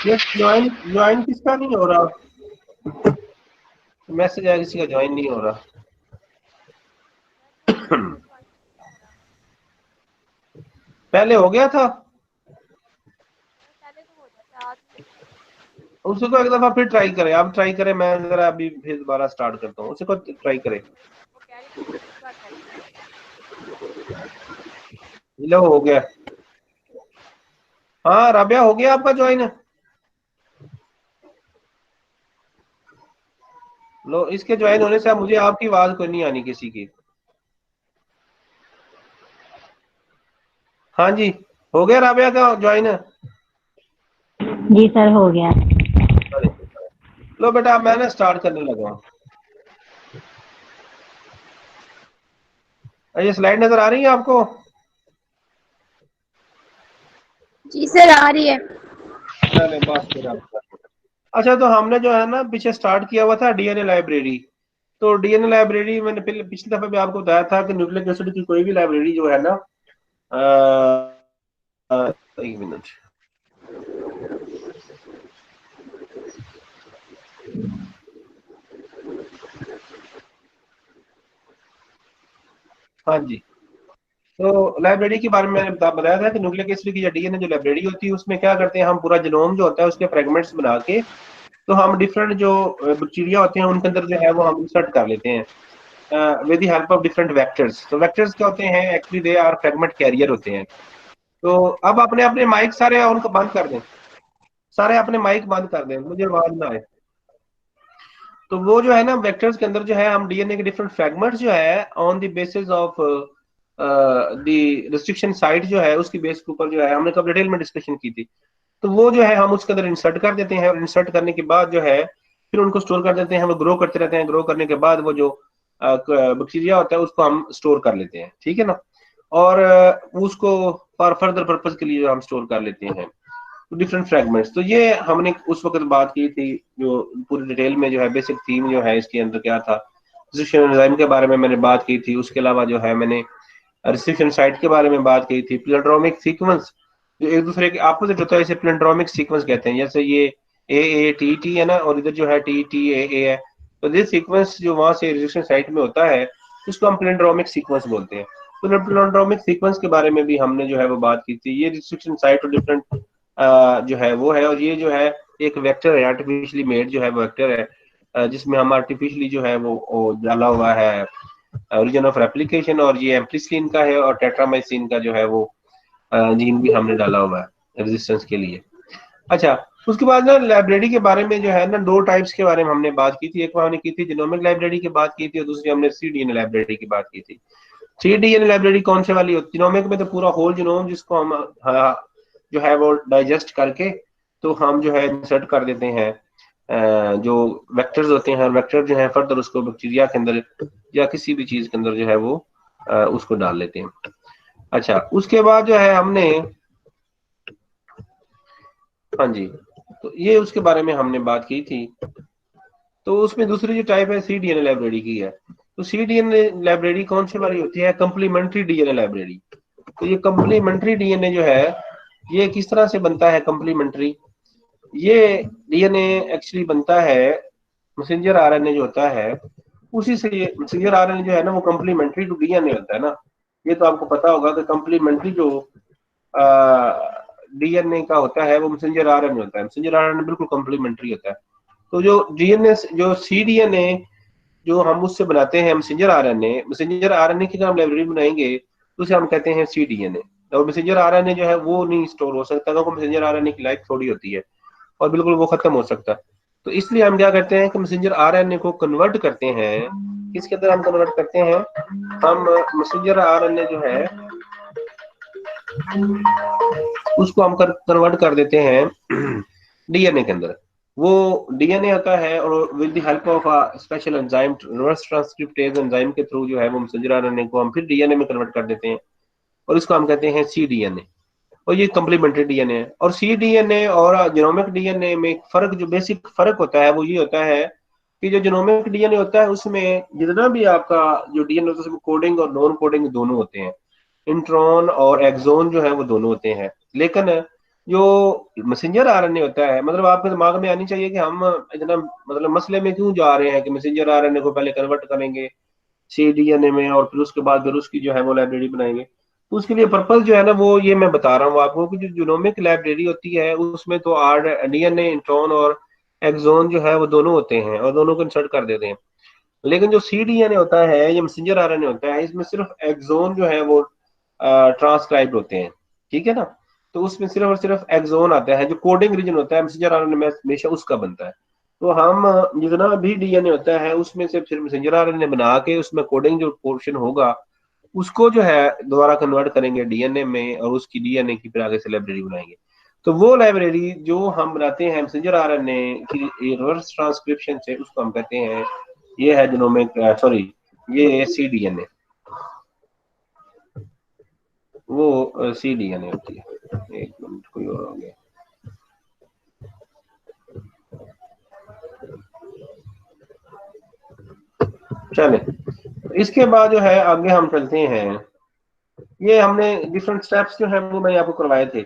ये join join किसका नहीं हो रहा? मैसेज आया किसी का ज्वाइन नहीं हो रहा। पहले हो गया था, पहले तो हो जाता आज नहीं होता। उसी को एक दफा फिर ट्राई करें। आप ट्राई करें, मैं जरा अभी फिर दोबारा स्टार्ट करता हूँ, उसी को ट्राई करें। वो कह रही थी मैं दूसरी बार ट्राई करूंगी। लो हो गया। हाँ राबिया, हो गया आपका ज्वाइन? लो, इसके ज्वाइन होने से मुझे आपकी आवाज कोई नहीं आनी किसी की। हाँ जी, हो गया राबिया का ज्वाइन? जी सर हो गया। लो बेटा, अब मैं ना स्टार्ट करने लगा हूँ। ये स्लाइड नजर आ रही है आपको? जी सर आ रही है। चले बस फिर आप। अच्छा, तो हमने जो है ना पीछे स्टार्ट किया हुआ था डीएनए लाइब्रेरी। तो डीएनए लाइब्रेरी मैंने पिछली दफा भी आपको बताया था कि न्यूक्लिक एसिड की कोई भी लाइब्रेरी जो है ना, एक मिनट। हाँ जी, तो लाइब्रेरी के बारे में मैंने बताया था कि न्यूक्लिक एसिड की जो डीएनए जो लाइब्रेरी होती है उसमें क्या करते हैं हम, पूरा जीनोम जो होता है उसके फ्रेगमेंट्स बना के, तो हम डिफरेंट जो बैक्टीरिया होते हैं उनके अंदर जो है वो हम इंसर्ट कर लेते हैं with the help of different vectors. तो वेक्टर्स क्या होते हैं? Actually they are fragment carrier होते हैं। तो अब अपने अपने माइक सारे उनको बंद कर दें, सारे अपने माइक बंद कर दें, मुझे आवाज ना आए। तो वो जो है ना वेक्टर्स के अंदर जो है हम डीएनए के डिफरेंट फ्रेगमेंट्स जो है on the basis of the restriction site जो है उसकी बेस के ऊपर जो है हमने कब डिटेल में डिस्कशन की थी, तो वो जो है हम उसके अंदर इंसर्ट कर देते हैं, और इंसर्ट करने के बाद जो है फिर उनको स्टोर कर देते हैं। वो ग्रो करते रहते हैं, ग्रो करने के बाद वो जो बैक्टीरिया होता है उसको हम स्टोर कर लेते हैं, ठीक है ना। और उसको फॉर फर्दर पर्पज के लिए हम स्टोर कर लेते हैं डिफरेंट फ्रेगमेंट्स। तो ये हमने उस वक्त बात की थी, जो पूरी डिटेल में जो है बेसिक थीम जो है इसके अंदर क्या था, रिस्ट्रिक्शन एंजाइम के बारे में मैंने बात की थी। उसके अलावा जो है मैंने रिस्ट्रिक्शन साइट के बारे में बात की थी। प्लेंड्रोमिक सीक्वेंस जो एक दूसरे के अपोजिट होता है इसे प्लेंड्रोमिक सीक्वेंस कहते हैं। जैसे ये ए टी है ना, और इधर जो है टी ए है। तो दिस सीक्वेंस जो वहां से रिस्ट्रिक्शन साइट में होता है उसको हम प्लेंड्रोमिक सीक्वेंस बोलते हैं। तो प्लेंड्रोमिक सीक्वेंस के बारे में भी हमने जो है वो बात की थी। ये रिस्ट्रिक्शन साइट और डिफरेंट जो है वो है, और ये जो है एक वेक्टर है, आर्टिफिशियली मेड जो है वो वेक्टर है, जिसमें हम आर्टिफिशियली जो है वो डाला हुआ है ओरिजिन ऑफ रेप्लिकेशन, और ये एम्प्लिसिन का है, और टेट्रामाइसिन का जो है वो जीन भी हमने डाला हुआ है रेजिस्टेंस के लिए। अच्छा, उसके बाद ना लाइब्रेरी के बारे में जो है ना दो टाइप्स के बारे में हमने बात की थी। एक हमने की थी जिनोमिक लाइब्रेरी की बात की थी, और दूसरी हमने सीडीएनए लाइब्रेरी की बात की थी। सीडीएनए लाइब्रेरी कौन से वाली होती है? जिनोमिक में तो पूरा होल जिनोम जिसको हम जो है वो डाइजेस्ट करके तो हम जो है इंसर्ट कर देते हैं जो वेक्टर्स होते हैं, वेक्टर जो है फर्दर उसको बैक्टीरिया के अंदर या किसी भी चीज के अंदर जो है वो उसको डाल लेते हैं। अच्छा, उसके बाद जो है हमने, हाँ जी, तो ये उसके बारे में हमने बात की थी। तो उसमें दूसरी जो टाइप है सीडीएनए लाइब्रेरी की है। तो सीडीएनए लाइब्रेरी कौन सी वाली होती है? Complementary DNA library. तो ये कंप्लीमेंट्री डीएनए जो है ये किस तरह से बनता है? कंप्लीमेंट्री ये डीएनए एक्चुअली बनता है, मैसेंजर आरएनए जो होता है उसी से। ये मैसेंजर आरएनए जो है ना वो कंप्लीमेंट्री टू डीएनए होता है ना। ये तो आपको पता होगा कि कंप्लीमेंट्री जो डीएनए का होता है वो मैसेंजर आरएनए होता है। मैसेंजर आरएनए बिल्कुल कंप्लीमेंट्री होता है। तो जो डीएनए जो सीडीएनए जो हम उससे बनाते हैं मैसेंजर आरएनए की अगर हम लाइब्रेरी बनाएंगे तो उसे हम कहते हैं सीडीएनए। और मैसेंजर आरएनए जो है वो नहीं स्टोर हो सकता, क्योंकि मैसेंजर आरएनए की लाइफ थोड़ी होती है और बिल्कुल वो खत्म हो सकता है। तो इसलिए हम क्या करते हैं कि मैसेंजर आरएनए को कन्वर्ट करते हैं। किसके अंदर हम कन्वर्ट करते हैं? हम मैसेंजर आरएनए जो है उसको हम कन्वर्ट कर देते हैं डीएनए के अंदर। वो डीएनए होता है, और with the help of a special enzyme, reverse transcriptase enzyme के थ्रू जो है वो मैसेंजर आरएनए को हम फिर डीएनए में कन्वर्ट कर देते हैं, और इसको हम कहते हैं सी डीएनए। और ये कम्प्लीमेंट्री डीएनए है। और सी डीएनए और जेनोमिक डीएनए में फर्क, जो बेसिक फर्क होता है वो ये होता है कि जो जेनोमिक डीएनए होता है उसमें जितना भी आपका जो डीएनए होता है उसमें कोडिंग और नॉन कोडिंग दोनों होते हैं। इंट्रॉन और एक्सोन जो है वो दोनों होते हैं। लेकिन जो मैसेंजर आरएनए होता है, मतलब आपके दिमाग में आनी चाहिए कि हम इतना मतलब मसले में क्यों जा रहे हैं कि मैसेंजर आरएनए को पहले कन्वर्ट करेंगे cDNA में और फिर उसके बाद फिर उसकी जो है वो लाइब्रेरी बनाएंगे। तो उसके लिए पर्पज जो है ना वो ये मैं बता रहा हूँ आपको कि जो जीनोमिक लाइब्रेरी होती है उसमें तो आर डीएनए इंट्रॉन और एक्सोन जो है वो दोनों होते हैं और दोनों को इंसर्ट कर देते हैं। लेकिन जो cDNA होता है या मैसेंजर आरएनए होता है इसमें सिर्फ एक्सोन जो है वो ट्रांसक्राइब होते हैं, ठीक है ना। तो उसमें सिर्फ और सिर्फ एक्सोन आता है, जो कोडिंग रीजन होता है मैसेंजर आरएनए में हमेशा उसका बनता है। तो हम जितना भी डीएनए होता है उसमें से फिर मैसेंजर आरएनए बना के उसमें कोडिंग जो पोर्शन होगा उसको जो है दोबारा कन्वर्ट करेंगे डीएनए में और उसकी डीएनए की फिर आगे से लाइब्रेरी बनाएंगे। तो वो लाइब्रेरी जो हम बनाते हैं मैसेंजर आरएनए की रिवर्स ट्रांसक्रिप्शन से उसको हम कहते हैं, ये है जीनोमिक सॉरी ये cDNA, वो cDNA होती है। एक मिनट कोई और हो गया। चले इसके बाद जो है आगे हम चलते हैं। ये हमने डिफरेंट स्टेप्स जो है वो मैंने आपको करवाए थे।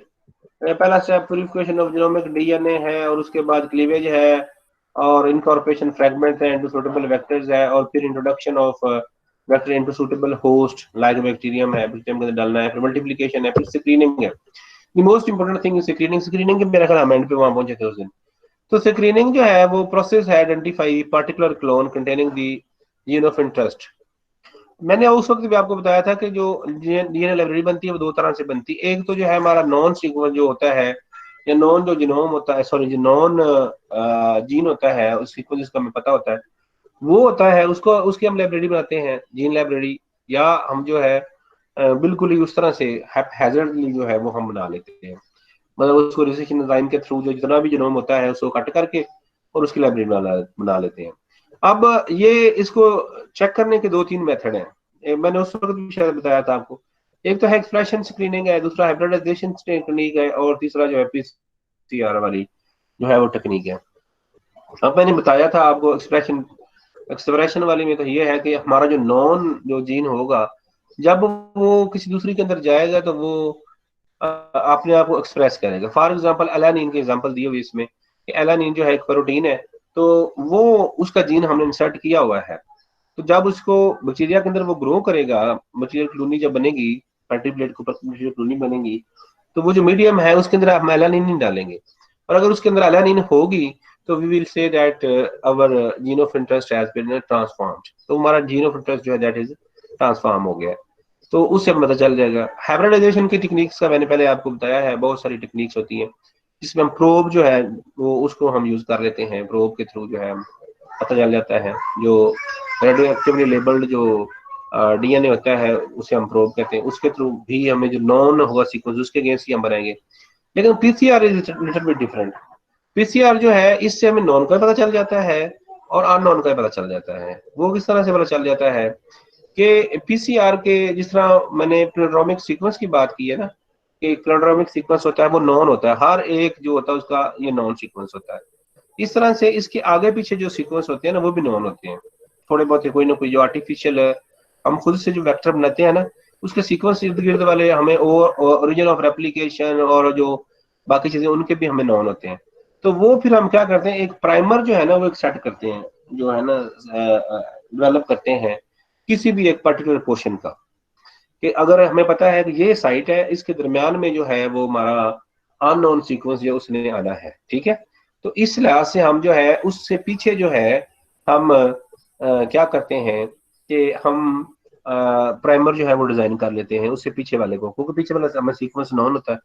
पहला step purification of genomic DNA है और उसके बाद क्लीवेज है और इनकॉर्पोरेशन फ्रेगमेंट्स है इनटू सूटेबल वेक्टर्स है और फिर introduction of vector into suitable host like bacterium है, बैक्टीरियम के अंदर डालना है, फिर मल्टीप्लिकेशन है, फिर स्क्रीनिंग है। The most important thing is screening. Screening के मेरा ख्याल हम एंड पे वहां पहुंचे थे उस दिन। तो स्क्रीनिंग जो है वो प्रोसेस है identify particular clone containing the gene of interest. मैंने उस वक्त भी आपको बताया था कि जो डीएनए लाइब्रेरी बनती है वो दो तरह से बनती है। एक तो जो है हमारा नॉन सीक्वेंस जो होता है या नॉन जो जीनोम होता है, सॉरी जो नॉन जीन होता है उस सीक्वेंस जिसका हमें पता होता है वो होता है, उसको उसकी हम लाइब्रेरी बनाते हैं जीन लाइब्रेरी। या हम जो है बिल्कुल ही उस तरह से हैजर्डली जो है वो हम बना लेते हैं, मतलब उसको रिसेशन एंजाइम के थ्रू जो जितना भी जीनोम होता है उसको कट करके और उसकी लाइब्रेरी बना लेते हैं। अब ये इसको चेक करने के दो तीन मेथड हैं। मैंने उस वक्त भी शायद बताया था आपको। एक तो है एक्सप्रेशन स्क्रीनिंग है, दूसरा हाइब्रिडाइजेशन टेक्निक है और तीसरा जो है पीसीआर वाली जो है वो टेक्निक है। अब मैंने बताया था आपको एक्सप्रेशन एक्सप्रेशन वाली में तो ये है कि हमारा जो नॉन जो जीन होगा जब वो किसी दूसरी के अंदर जाएगा तो वो अपने आप को एक्सप्रेस करेगा। फॉर एग्जांपल एलानिन की एग्जांपल दी हुई इसमें कि एलानिन जो है एक प्रोटीन है, तो वो उसका जीन हमने इंसर्ट किया हुआ है। तो जब उसको बैक्टीरिया के अंदर वो ग्रो करेगा, बैक्टीरियल कॉलोनी जब बनेगी, मल्टीप्लेट के ऊपर बैक्टीरियल कॉलोनी बनेगी, तो वो जो मीडियम है उसके अंदर हम एलानिन नहीं डालेंगे। और अगर उसके अंदर एलानिन होगी तो we will say that our gene of interest has been transformed. तो हमारा जीन ऑफ इंटरेस्ट जो है दैट इज ट्रांसफॉर्म हो गया। तो उससे पता चल जाएगा। हाइब्रिडाइजेशन की टेक्निक्स का मैंने पहले आपको बताया है, बहुत सारी टेक्निक्स होती हैं जिसमें हम प्रोब जो है वो उसको हम यूज कर लेते हैं। प्रोब के थ्रू जो है पता चल जाता है, जो रेडियो एक्टिवली लेबल्ड जो डीएनए होता है उसे हम प्रोब कहते हैं, उसके थ्रू भी हमें जो नॉन होगा सीक्वेंस उसके अगेंस्ट ही हम बनाएंगे। लेकिन PCR is little bit different. PCR जो है इससे हमें नॉन का पता चल जाता है और अननोन का पता चल जाता है। वो किस तरह से पता चल जाता है कि पीसीआर के जिस तरह मैंने प्लेनोड्रोमिक सीक्वेंस की बात की है ना, कि प्लेनोड्रोमिक सीक्वेंस होता है वो नॉन होता है, हर एक जो होता है उसका ये नॉन सीक्वेंस होता है। इस तरह से इसके आगे पीछे जो सीक्वेंस होते हैं ना वो भी नॉन होते हैं। थोड़े बहुत कोई ना कोई जो आर्टिफिशियल हम खुद से जो वेक्टर बनाते हैं ना उसके सीक्वेंस इर्द गिर्द वाले हमें ओरिजिन ऑफ रेप्लिकेशन और जो बाकी चीजें उनके भी हमें नॉन होते हैं। तो वो फिर हम क्या करते हैं, एक प्राइमर जो है ना वो एक सेट करते हैं, जो है ना डेवलप करते हैं किसी भी एक पर्टिकुलर पोर्शन का, कि अगर हमें पता है कि ये साइट है इसके दरमियान में जो है वो हमारा अननोन सीक्वेंस जो उसने आना है, ठीक है। तो इस लिहाज से हम जो है उससे पीछे जो है हम क्या करते हैं कि हम प्राइमर जो है वो डिजाइन कर लेते हैं उससे पीछे वाले को, क्योंकि पीछे वाला हमें सीक्वेंस नॉन होता है।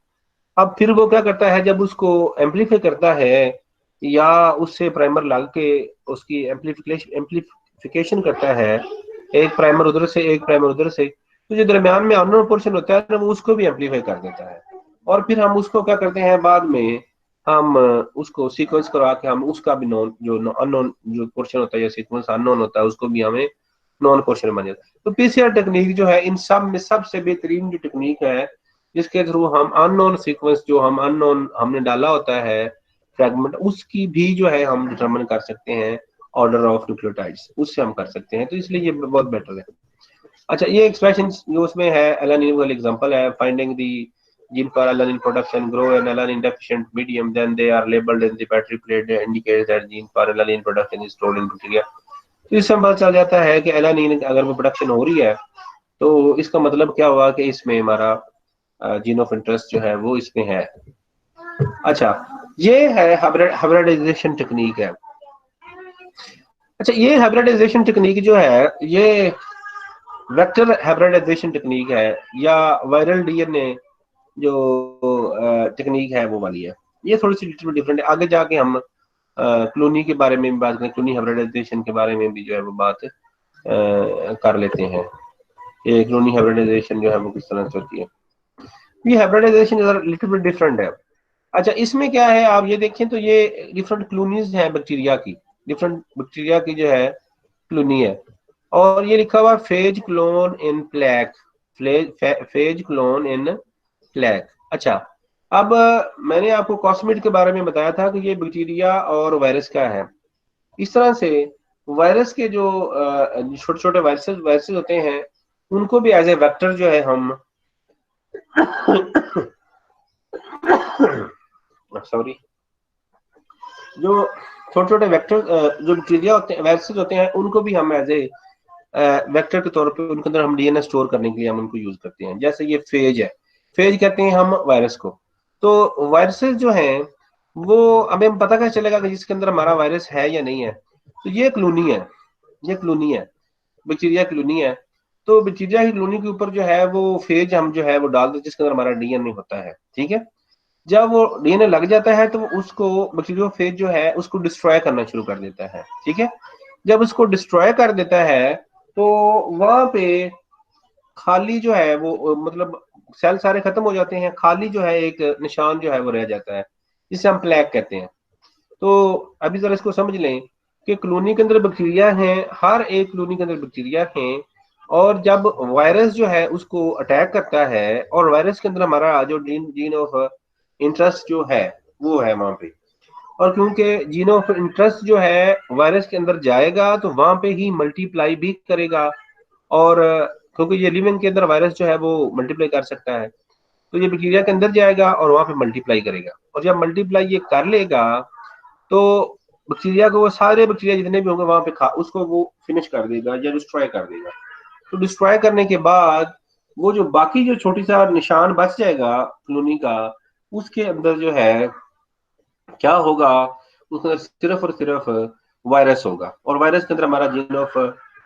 अब फिर वो क्या करता है जब उसको एम्पलीफाई करता है या उससे प्राइमर लगा के उसकी एम्पलीफिकेशन करता है, एक प्राइमर उधर से एक प्राइमर उधर से, तो जो दरमियान में अननोन पोर्शन होता है ना वो उसको भी एम्पलीफाई कर देता है। और फिर हम उसको क्या करते हैं बाद में हम उसको सीक्वेंस करवा के हम उसका भी नॉन जो अननोन जो पोर्शन होता है या सीक्वेंस अननोन होता है उसको भी हमें नॉन पोर्शन बन जाता है। तो पीसीआर टेक्निक जो है इन सब में सबसे बेहतरीन जो टेक्निक है जिसके थ्रू हम अननोन सीक्वेंस जो हम अननोन हमने डाला होता है फ्रैगमेंट उसकी भी जो है हम डिटरमिन कर सकते हैं ऑर्डर ऑफ न्यूक्लियोटाइड्स, उससे हम कर सकते हैं। तो इसलिए ये बहुत बेटर है। अच्छा, ये एक्सप्रेशन जो उसमें है एलानिन वाली एग्जांपल है finding the gene for alanine production grow in alanine deficient medium, then they are labeled in the battery plate indicates that gene for alanine production is stored in bacteria. तो इससे हम पता चल जाता है कि एलानिन अगर वो प्रोडक्शन हो रही है तो इसका मतलब क्या हुआ कि इसमें हमारा जीन ऑफ इंटरेस्ट जो है वो इसमें है। अच्छा, ये है हाइब्रिडाइजेशन टेक्निक है। अच्छा, ये हाइब्रिडाइजेशन टेक्निक जो है ये वेक्टर हाइब्रिडाइजेशन टेक्निक है या वायरल डीएनए जो टेक्निक है वो वाली है। ये थोड़ी सी लिटिल डिफरेंट है। आगे जाके हम क्लोनी के बारे में भी बात करें, क्लोनी हाइब्रिडाइजेशन के बारे में भी जो है वो बात कर लेते हैं कि क्लोनी हाइब्रिडाइजेशन जो है वो किस तरह से होती है। ये हाइब्रिडाइजेशन लिटिल बिट डिफरेंट है। अच्छा, इसमें क्या है आप ये देखें तो ये डिफरेंट क्लोनीज हैं बैक्टीरिया की, डिफरेंट बैक्टीरिया की जो है क्लोनी है, और ये लिखा हुआ फेज क्लोन इन प्लैक, फेज क्लोन इन प्लैक। अच्छा, अब मैंने आपको कॉस्मेट के बारे में बताया था कि ये बैक्टीरिया और वायरस का है। इस तरह से वायरस के जो छोटे छोटे वायरसेस होते हैं उनको भी एज ए वेक्टर जो है हम सॉरी, जो छोटे छोटे वेक्टर जो बैक्टीरिया होते हैं, वायरसेस होते हैं, उनको भी हम एज ए वेक्टर के तौर पे उनके अंदर हम डीएनए स्टोर करने के लिए हम उनको यूज करते हैं। जैसे ये फेज है, फेज कहते हैं हम वायरस को। तो वायरसेस जो हैं वो हमें हम पता कैसे चलेगा कि जिसके अंदर हमारा वायरस है या नहीं है? तो ये क्लोनी है, ये क्लोनी है, बैक्टीरिया क्लोनी है। तो बैक्टीरिया की क्लोनी के ऊपर जो है वो फेज हम जो है वो डाल देते जिसके अंदर हमारा डीएनए होता है। ठीक है, जब वो डीएनए लग जाता है तो उसको बैक्टीरियोफेज जो है उसको डिस्ट्रॉय करना शुरू कर देता है। ठीक है, जब उसको डिस्ट्रॉय कर देता है तो वहां पे खाली जो है वो मतलब सेल सारे खत्म हो जाते हैं, खाली जो है एक निशान जो है वो रह जाता है जिसे हम प्लैक कहते हैं। तो अभी जरा इसको समझ लें कि कॉलोनी के अंदर बैक्टीरिया हैं, हर एक कॉलोनी के अंदर बैक्टीरिया हैं, और जब वायरस जो है उसको अटैक करता है और वायरस के अंदर हमारा जो जीन ऑफ इंटरेस्ट जो है वो है वहां पे, और क्योंकि जीन ऑफ इंटरेस्ट जो है वायरस के अंदर जाएगा तो वहां पे ही मल्टीप्लाई भी करेगा, और क्योंकि ये लिविंग के अंदर वायरस जो है वो मल्टीप्लाई कर सकता है तो ये बैक्टीरिया के अंदर जाएगा और वहां पे मल्टीप्लाई करेगा, और जब मल्टीप्लाई ये कर लेगा तो बैक्टीरिया को वो सारे बैक्टीरिया जितने भी होंगे वहां पे खा उसको वो फिनिश कर देगा या डिस्ट्रॉय कर देगा। तो डिस्ट्रॉय करने के बाद वो जो बाकी जो छोटी सा निशान बच जाएगा कॉलोनी का, उसके अंदर जो है क्या होगा, उसके अंदर सिर्फ और सिर्फ वायरस होगा, और वायरस के अंदर हमारा जीन ऑफ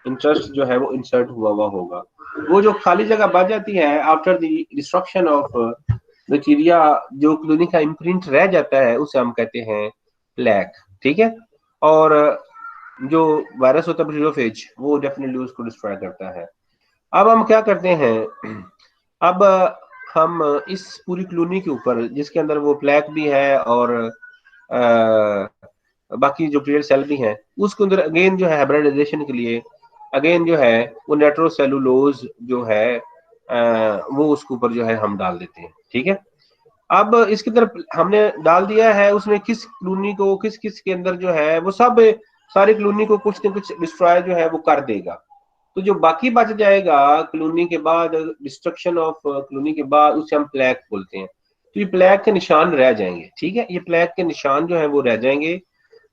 इंटरेस्ट जो है वो इंसर्ट हुआ होगा। वो जो खाली जगह बच जाती है after the destruction of bacteria, जो कॉलोनी का इम्प्रिंट रह जाता है उसे हम कहते हैं प्लैक। ठीक है, और जो वायरस होता है बैक्टीरियोफेज वो डेफिनेटली उसको डिस्ट्रॉय करता है। अब हम क्या करते हैं, अब हम इस पूरी कॉलोनी के ऊपर जिसके अंदर वो प्लैक भी है और बाकी जो प्लेयर सेल भी हैं उसके अंदर अगेन जो है हाइब्रिडाइजेशन के लिए अगेन जो है वो नाइट्रोसेलुलोज जो है वो उसके ऊपर जो है हम डाल देते हैं। ठीक है, अब इसके अंदर हमने डाल दिया है, उसमें किस कॉलोनी को किस किस के अंदर जो है वो सब सारी कॉलोनी को कुछ न कुछ डिस्ट्रॉय जो है वो कर देगा। तो जो बाकी बच जाएगा कॉलोनी के बाद, डिस्ट्रक्शन ऑफ कॉलोनी के बाद, उसे हम प्लैक बोलते हैं। तो ये प्लैक के निशान रह जाएंगे। ठीक है, ये प्लैक के निशान जो है वो रह जाएंगे,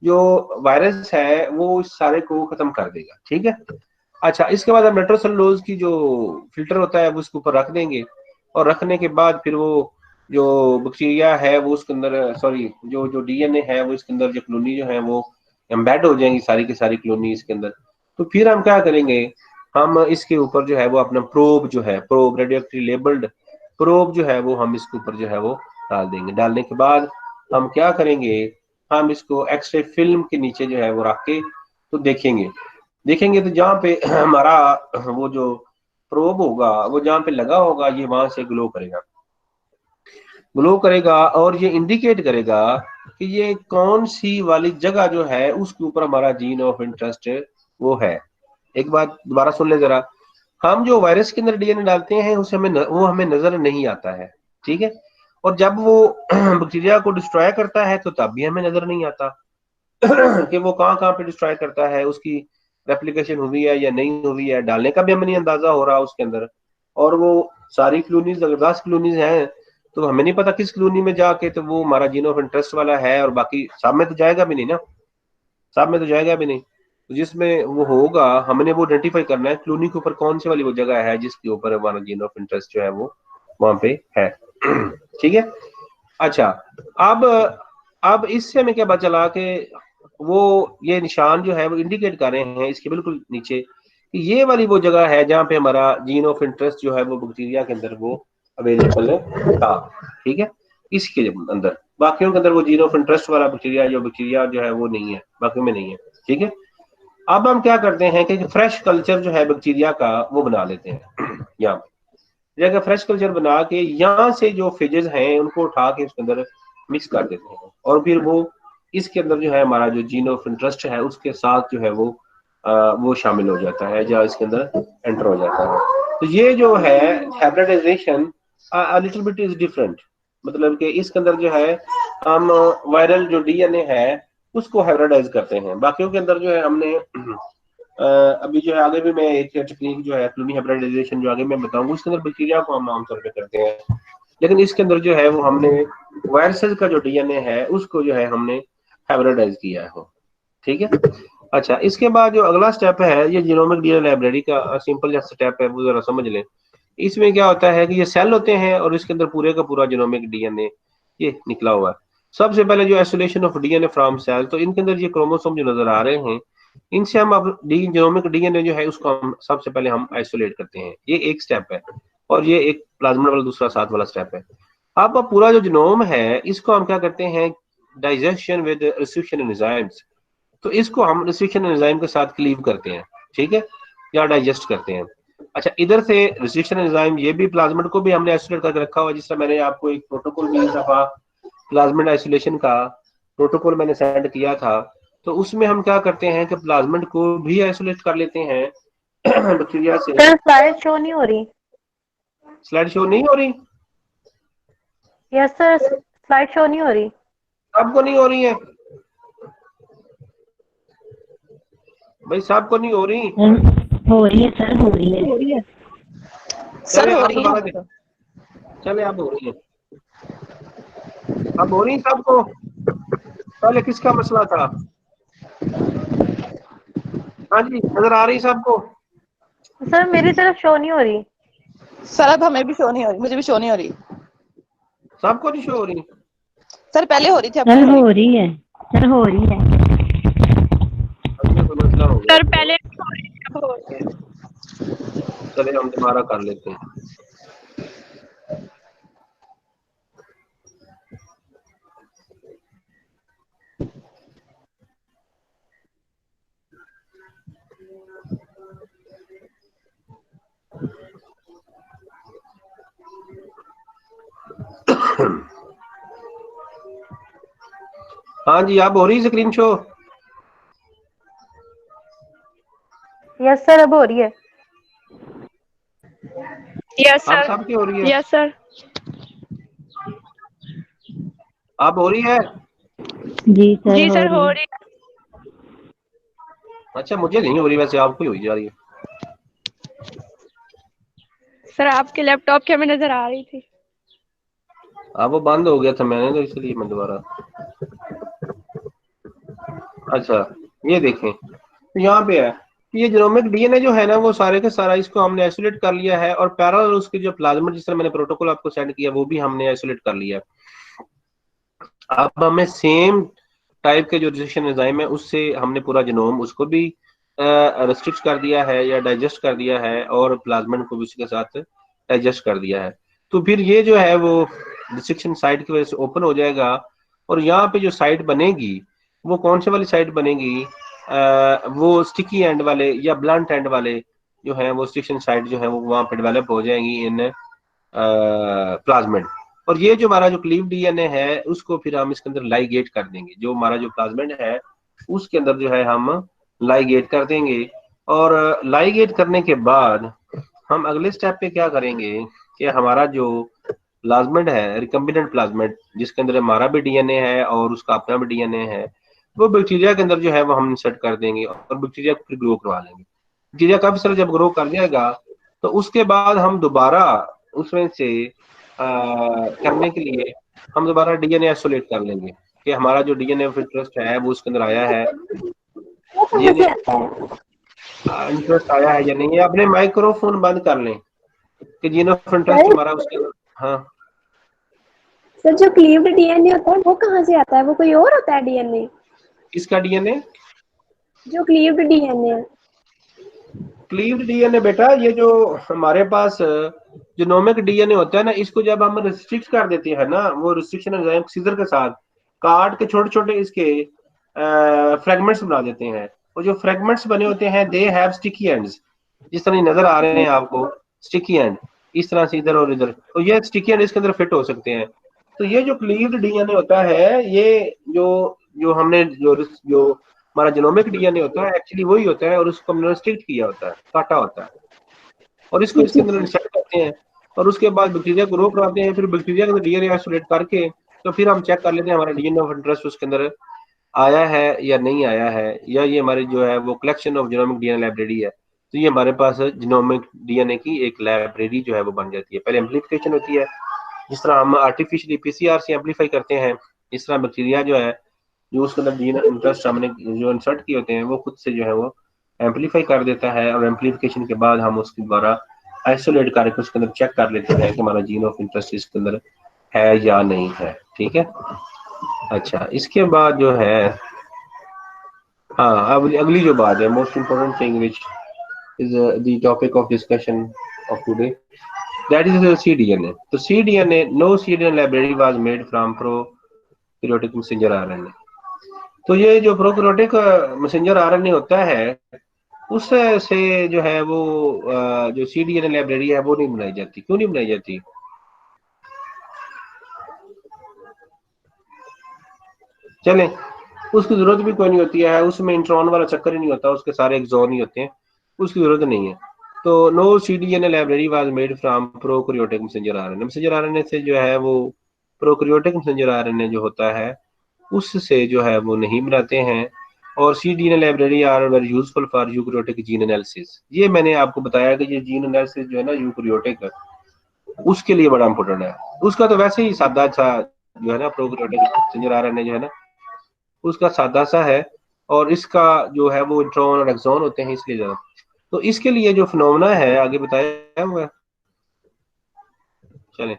जो वायरस है वो इस सारे को खत्म कर देगा। ठीक है, अच्छा, इसके बाद हम नाइट्रोसेलुलोज की जो फिल्टर होता है वो उसके ऊपर रख देंगे, और रखने के बाद फिर वो जो बैक्टीरिया है वो उसके अंदर सॉरी जो जो डीएनए है वो इसके अंदर जो कॉलोनी जो है वो एम्बेड हो जाएंगी सारी की सारी कॉलोनी इसके अंदर। तो फिर हम क्या करेंगे, हम इसके ऊपर जो है वो अपना प्रोब जो है, probe radio active labelled probe जो है वो हम इसके ऊपर जो है वो डाल देंगे। डालने के बाद हम क्या करेंगे, हम इसको एक्सरे फिल्म के नीचे जो है वो रख के तो देखेंगे तो जहाँ पे हमारा वो जो प्रोब होगा वो जहाँ पे लगा होगा ये वहां से ग्लो करेगा और ये इंडिकेट करेगा कि ये कौन सी वाली जगह जो है उसके ऊपर हमारा जीन ऑफ इंटरेस्ट वो है। एक बात दोबारा सुन ले जरा, हम जो वायरस के अंदर डीएनए डालते हैं उसे वो हमें नजर नहीं आता है। ठीक है, और जब वो बैक्टीरिया को डिस्ट्रॉय करता है तो तब भी हमें नजर नहीं आता कि वो कहाँ पे डिस्ट्रॉय करता है, उसकी रेप्लिकेशन हुई है या नहीं हुई है, डालने का भी हमें नहीं अंदाजा हो रहा उसके अंदर। और वो सारी कॉलोनीज अगर 10 कॉलोनीज हैं तो हमें नहीं पता किस कॉलोनी में जाके तो वो हमारा जीन ऑफ इंटरेस्ट वाला है, और बाकी सब में तो जाएगा भी नहीं ना, सब में तो जाएगा भी नहीं। तो जिसमें वो होगा हमने वो आइडेंटिफाई करना है कॉलोनी के ऊपर कौन सी वाली वो जगह है जिसके ऊपर हमारा जीन ऑफ इंटरेस्ट जो है वो वहां पे है। ठीक है। अच्छा, अब अब इससे हमें क्या पता चला कि वो ये निशान जो है वो इंडिकेट कर रहे हैं इसके बिल्कुल नीचे कि ये वाली वो जगह है जहाँ पे हमारा जीन ऑफ इंटरेस्ट जो है वो बैक्टीरिया के अंदर वो अवेलेबल था। ठीक है, इसके अंदर, बाकियों के अंदर वो जीन ऑफ इंटरेस्ट वाला बैक्टीरिया जो है वो नहीं है, बाकी में नहीं है। ठीक है। अब हम क्या करते हैं कि फ्रेश कल्चर जो है बैक्टीरिया का वो बना लेते हैं यहाँ पे, जगह फ्रेश कल्चर बना के यहाँ से जो फेजेस हैं उनको उठा के उसके अंदर मिक्स कर देते हैं, और फिर वो इसके अंदर जो है हमारा जो जीन ऑफ इंटरेस्ट है उसके साथ जो है वो शामिल हो जाता है या इसके अंदर एंटर हो जाता है। तो ये जो है hybridization little bit is different, मतलब कि इसके अंदर जो है हम वायरल जो डीएनए है उसको हाइब्रिडाइज करते हैं, बाकियों के अंदर जो है हमने अभी जो है आगे भी मैं एक टेक्निक जो है क्लोनिंग हाइब्रिडाइजेशन जो आगे मैं बताऊंगा उसके अंदर बैक्टीरिया को हम आमतौर पे करते हैं, लेकिन इसके अंदर जो है वो हमने वायरसेस का जो डीएनए है उसको जो है हमने हाइब्रिडाइज किया है वो। ठीक है। अच्छा, इसके बाद जो अगला स्टेप है ये जीनोमिक डीएनए लाइब्रेरी का सिंपल जैसा स्टेप है वो जरा समझ लें। इसमें क्या होता है कि ये सेल होते हैं और इसके अंदर पूरे का पूरा जीनोमिक डीएनए ये निकला हुआ है। सबसे पहले जो isolation of DNA from cell, तो इनके अंदर ये क्रोमोसोम जो नजर आ रहे हैं इनसे हम अब जीनोमिक डीएनए जो है उसको हम सबसे पहले हम आइसोलेट करते हैं, ये एक स्टेप है, और ये एक प्लाज्मिड वाला दूसरा साथ वाला स्टेप है। अब पूरा जो जीनोम है इसको हम क्या करते हैं, डाइजेशन विद रिस्ट्रिक्शन एंजाइम्स, तो इसको हम रिस्ट्रिक्शन एंजाइम के साथ क्लीव करते हैं। ठीक है, या डाइजेस्ट करते हैं। अच्छा, इधर से रिस्ट्रिक्शन एंजाइम ये भी प्लाज्मिड को भी हमने आइसोलेट करके रखा हुआ है, जिस तरह मैंने आपको एक प्रोटोकॉल भी इस दफा प्लाज्मिड आइसोलेशन का प्रोटोकॉल मैंने सेंड किया था, तो उसमें हम क्या करते हैं कि प्लाज्मिड को भी आइसोलेट कर लेते हैं बैक्टीरिया से। सर स्लाइड शो नहीं हो रही। स्लाइड शो नहीं हो रही? यस सर, स्लाइड शो नहीं हो रही। सबको नहीं हो रही है भाई, सबको नहीं हो रही? हो रही है सर, हो रही है। सर हो रही दोबारा है। चले, अब हो रही है, अब हो रही सबको। पहले किसका मसला था? हाँ जी, नजर आ रही सबको? सर मेरी तरफ शो नहीं हो रही। सर अब हमें भी शो नहीं हो रही, मुझे भी शो नहीं हो रही। सबको नहीं शो हो रही? सर पहले हो रही थी, अब सर नहीं हो हो रही। रही है, सर हो रही है। अब ये कोई मसला हो गया। सर पहले हो रही थी, अब हो रही है। चले हम दोबारा कर लेते हैं। हाँ जी, अब हो रही स्क्रीन शो? यस सर, अब हो रही है। यस अब सर। सबकी हो रही है? Yes sir. अब हो रही है? जी सर, जी हो सर रही हो है। रही है। अच्छा, मुझे नहीं हो रही, वैसे आपको ही हुई जा रही है। सर आपके लैपटॉप की हमें नजर आ रही थी। अब वो बंद हो गया था मैंने, तो इसलिए मैं दोबारा। अच्छा, ये देखें, तो यहाँ पे है कि ये जीनोमिक डीएनए जो है ना वो सारे के सारा इसको हमने आइसोलेट कर लिया है, और पैरेलल उसके जो प्लाज्मिड जिस तरह मैंने प्रोटोकॉल आपको सेंड किया वो भी हमने आइसोलेट कर लिया है। अब हमें सेम टाइप के जो रिस्ट्रिक्शन एंजाइम है उससे हमने पूरा जीनोम उसको भी रेस्ट्रिक्ट कर दिया है या डाइजेस्ट कर दिया है, और प्लाज्मिड को भी उसके साथ डाइजेस्ट कर दिया है। तो फिर ये जो है वो रिस्ट्रिक्शन साइट की वजह से ओपन हो जाएगा, और यहाँ पे जो साइट बनेगी वो कौन से वाली साइट बनेगी, वो स्टिकी एंड वाले या ब्लंट एंड वाले जो है वो रिस्ट्रिक्शन साइट जो है वो वहाँ पे डेवलप हो जाएंगी इन प्लाज्मिड। और ये जो हमारा जो क्लीव डीएनए है उसको फिर हम इसके अंदर लाइगेट कर देंगे, जो हमारा जो प्लाज्मिड है उसके अंदर जो है हम लाइगेट कर देंगे, और लाइगेट करने के बाद हम अगले स्टेप पे क्या करेंगे कि हमारा जो प्लाज्मिड है रिकम्बिनेंट प्लाज्मिड जिसके अंदर हमारा भी डीएनए है और उसका अपना भी डीएनए है, वो बैक्टीरिया के अंदर जो है वो हम इंसर्ट कर देंगे और बैक्टीरिया को फिर ग्रो करवा लेंगे। बैक्टीरिया काफी सारा जब ग्रो कर जाएगा तो उसके बाद हम दोबारा उसमें से करने के लिए हम दोबारा डीएनए आइसोलेट कर लेंगे कि हमारा जो डीएनए ऑफ इंटरेस्ट है वो उसके अंदर आया है, वो कहाँ डीएनए से आता है? इंटरेस्ट आया है या नहीं है। अपने माइक्रोफोन बंद कर लें कि जीन ऑफ इंटरेस्ट सर हमारा उसके अंदर। हाँ, सर जो क्लीव्ड डीएनए होता है वो कहाँ से आता है? वो कोई और होता है डीएनए? किसका डीएनए? जो क्लीव्ड डीएनए है। क्लीव्ड डीएनए बेटा, ये जो हमारे पास जीनोमिक डीएनए होता है ना, इसको जब हम रिस्ट्रिक्ट कर देते हैं ना, वो रिस्ट्रिक्शन एंजाइम सीजर के साथ काट के छोटे छोटे इसके फ्रेगमेंट्स बना देते हैं। वो जो फ्रेगमेंट्स बने होते हैं दे हैव स्टिकी एंड्स, जिस तरह ये नजर आ रहे हैं आपको स्टिकी एंड, इस तरह से इधर और इधर, तो ये स्टिकी एंड इसके अंदर फिट हो सकते हैं। तो ये जो क्लीव्ड डीएनए होता है, ये जो जो हमने जो हमारा जीनोमिक डीएनए होता है एक्चुअली वही होता है, और उसको हमने रिस्ट्रिक्ट किया होता है, काटा होता है, और इसको इसके अंदर इंसर्ट करते हैं, और उसके बाद बैक्टीरिया को ग्रो कराते हैं। फिर बैक्टीरिया के अंदर डीएनए आइसोलेट करके तो फिर हम चेक कर लेते हैं हमारा डीएनए ऑफ इंटरेस्ट उसके अंदर आया है या नहीं आया है, या ये हमारी जो है वो collection of genomic DNA library है। तो ये हमारे पास जीनोमिक डीएनए की एक लाइब्रेरी जो है वो बन जाती है। पहले एम्प्लीफिकेशन होती है, जिस तरह हम आर्टिफिशियली पीसीआर से एम्पलीफाई करते हैं, इस तरह बैक्टीरिया जो है जो उसके अंदर जीन इंटरेस्ट हमने जो इंसर्ट किए होते हैं वो खुद से जो है वो एम्पलीफाई कर देता है, और एम्पलीफिकेशन के बाद हम उसके द्वारा आइसोलेट करके उसके अंदर चेक कर लेते हैं कि हमारा जीन ऑफ इंटरेस्ट इसके अंदर है या नहीं है। ठीक है। अच्छा, इसके बाद जो है, हाँ, अब अगली जो बात है, most important thing which is the topic of discussion of today, that is cDNA। तो cDNA, no cDNA library was made from prokaryotic messenger RNA. तो ये जो प्रोकैरियोटिक मैसेंजर आरएनए होता है उससे जो है वो जो cDNA लाइब्रेरी है वो नहीं बनाई जाती। क्यों नहीं बनाई जाती? चलें, उसकी जरूरत भी कोई नहीं होती है, उसमें इंट्रॉन वाला चक्कर ही नहीं होता, उसके सारे एक्सॉन ही होते हैं, उसकी जरूरत नहीं है। तो no cDNA library was made from prokaryotic messenger RNA. Messenger RNA से जो है वो प्रोकैरियोटिक मैसेंजर आरएनए जो होता है उससे जो है वो नहीं बनाते हैं। और cDNA library are very useful for eukaryotic gene analysis. ये मैंने आपको बताया कि ये जीन एनालिसिस जो है ना यूकैरियोटिक, उसके लिए बड़ा इंपॉर्टेंट है। उसका तो वैसे ही सादा सा जो है ना प्रोकैरियोटिक मैसेंजर आरएनए जो है ना उसका सादा सा है, और इसका जो है वो इंट्रॉन और एक्सॉन होते हैं, इसलिए ज्यादा। तो इसके लिए जो फिनोमेना है आगे बताया हुआ है। चलें,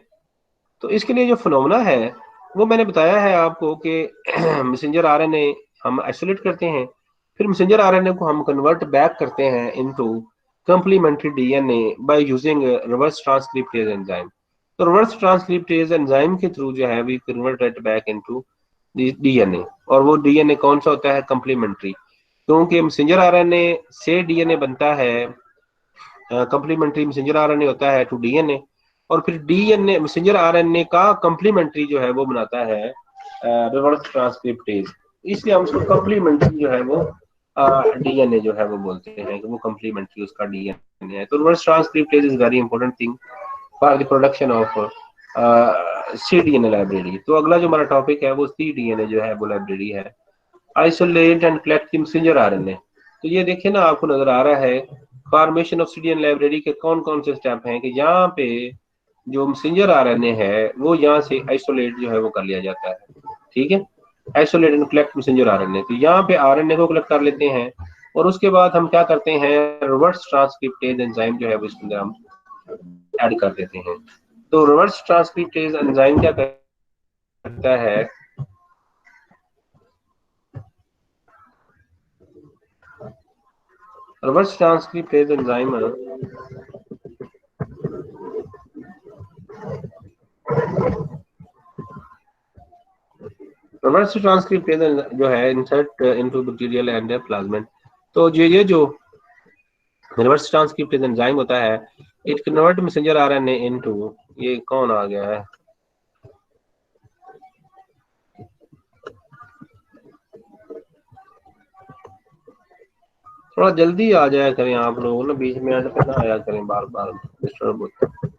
तो इसके लिए जो फिनोमेना है वो मैंने बताया है आपको कि मैसेंजर आरएनए हम आइसोलेट करते हैं, फिर मैसेंजर आरएनए को हम कन्वर्ट बैक करते हैं into complementary DNA by using reverse transcriptase enzyme. तो रिवर्स ट्रांसक्रिप्टेज एंजाइम के थ्रू जो है we convert it back into DNA, और वो डीएनए कौन सा होता है? कंप्लीमेंट्री। क्योंकि मैसेंजर आरएनए से डीएनए बनता है, कंप्लीमेंट्री मैसेंजर आरएनए होता है टू डीएनए, और फिर डीएनए मैसेंजर आरएनए का कंप्लीमेंट्री जो है वो बनाता है रिवर्स ट्रांसक्रिप्टेज। इसलिए हम उसको कंप्लीमेंट्री जो है वो डीएनए जो है वो बोलते हैं कि वो कंप्लीमेंट्री उसका डीएनए है। तो reverse transcriptase is very important thing for the production of cDNA library. तो अगला जो हमारा टॉपिक है वो cDNA जो है वो लाइब्रेरी है, isolate and collect messenger RNA. तो ये देखिए ना, आपको नजर आ रहा है फॉर्मेशन ऑफ cDNA लाइब्रेरी के कौन कौन से स्टेप हैं, कि यहाँ पे जो मैसेंजर आरएनए है वो यहाँ से आइसोलेट जो है वो कर लिया जाता है। ठीक है, isolate and collect messenger RNA. तो यहाँ पे आरएनए को कलेक्ट कर लेते हैं, और उसके बाद हम क्या करते हैं, रिवर्स ट्रांसक्रिप्टेज एंजाइम जो है वो इसके अंदर हम ऐड कर देते हैं। तो रिवर्स ट्रांसक्रिप्टेज एंजाइम क्या करता है, reverse transcriptase enzyme reverse transcriptase जो है insert into bacterial and plasmid. तो ये जो रिवर्स ट्रांसक्रिप्टेज एंजाइम होता है, it convert messenger RNA into, ये कौन आ गया है, थोड़ा जल्दी आ जाया करें आप लोग ना, बीच में पे ना आया करें, बार बार डिस्टर्ब होता है।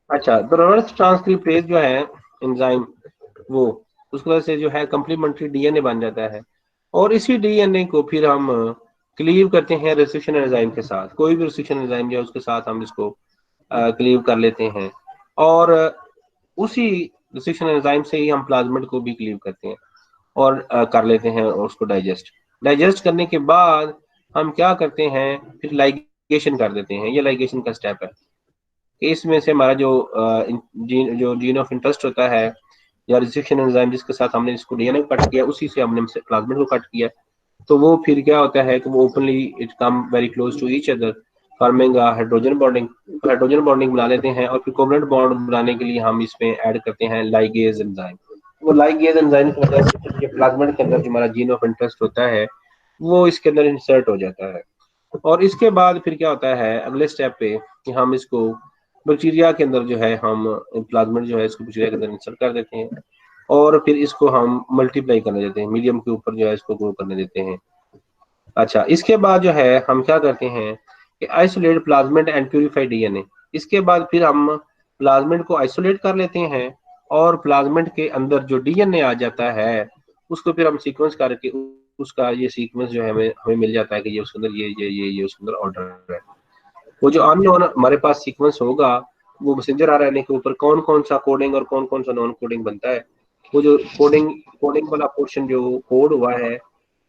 अच्छा, तो रिवर्स ट्रांसक्रिप्टेज जो है एंजाइम, वो उसकी वजह से जो है कंप्लीमेंट्री डीएनए बन जाता है, और इसी डीएनए को फिर हम क्लीव करते हैं रेस्ट्रिक्शन एंजाइम के साथ। कोई भी रेस्ट्रिक्शन एंजाइम जो है उसके साथ हम इसको क्लीव कर लेते हैं, और उसी रिस्ट्रिक्शन एंजाइम से ही हम प्लाज्मिड को भी क्लीव करते हैं और कर लेते हैं और उसको डाइजेस्ट करने के बाद हम क्या करते हैं, फिर लाइगेशन कर देते हैं। ये लाइगेशन का स्टेप है कि इसमें से हमारा जो जीन ऑफ इंटरेस्ट होता है या रिस्ट्रिक्शन एंजाइम जिसके साथ हमने इसको डीएनए कट किया, उसी से हमने प्लाज्मिड को कट किया, तो वो फिर क्या होता है कि वो openly it come very close to each other forming hydrogen bonding बना लेते हैं, और फिर कोवलेंट बॉन्ड बनाने के लिए हम इसमें ऐड करते हैं लाइगेज एंजाइम। वो लाइगेज एंजाइम की वजह से प्लाज्मिड के अंदर जो हमारा जीन ऑफ इंटरेस्ट होता है वो इसके अंदर इंसर्ट हो जाता है। और इसके बाद फिर क्या होता है अगले स्टेप पे कि हम इसको बैक्टीरिया के अंदर जो है हम प्लाज्मिड जो है इसको बैक्टीरिया के अंदर इंसर्ट कर देते हैं, और फिर इसको हम मल्टीप्लाई करने देते हैं, मीडियम के ऊपर जो है इसको ग्रो करने देते हैं। अच्छा, इसके बाद जो है हम क्या करते हैं कि isolate plasmid and purified DNA. इसके बाद फिर हम प्लाज्मिड को आइसोलेट कर लेते हैं, और प्लाज्मिड के अंदर जो डीएनए आ जाता है उसको फिर हम सीक्वेंस करके उसका ये सीक्वेंस जो है हमें मिल जाता है कि ये उसके अंदर ये उसके अंदर ऑर्डर है। वो जो अननोन हमारे पास सीक्वेंस होगा वो मैसेंजर आरएनए के ऊपर कौन कौन सा कोडिंग और कौन कौन सा नॉन कोडिंग बनता है, वो जो कोडिंग वाला पोर्शन जो कोड हुआ है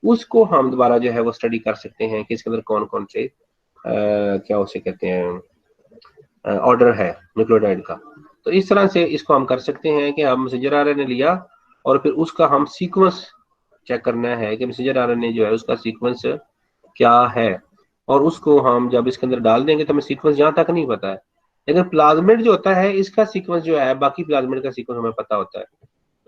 उसको हम दोबारा जो है वो स्टडी कर सकते हैं कि इसके अंदर कौन कौन से क्या उसे कहते हैं ऑर्डर है न्यूक्लियोटाइड का। तो इस तरह से इसको हम कर सकते हैं कि हम मैसेंजर आरएनए लिया और फिर उसका हम सीक्वेंस चेक करना है कि मैसेंजर आरएनए जो है उसका सीक्वेंस क्या है, और उसको हम जब इसके अंदर डाल देंगे तो हमें सीक्वेंस यहाँ तक नहीं पता है, लेकिन प्लाज्मिड जो होता है इसका सीक्वेंस जो है बाकी प्लाज्मिड का सीक्वेंस हमें पता होता है।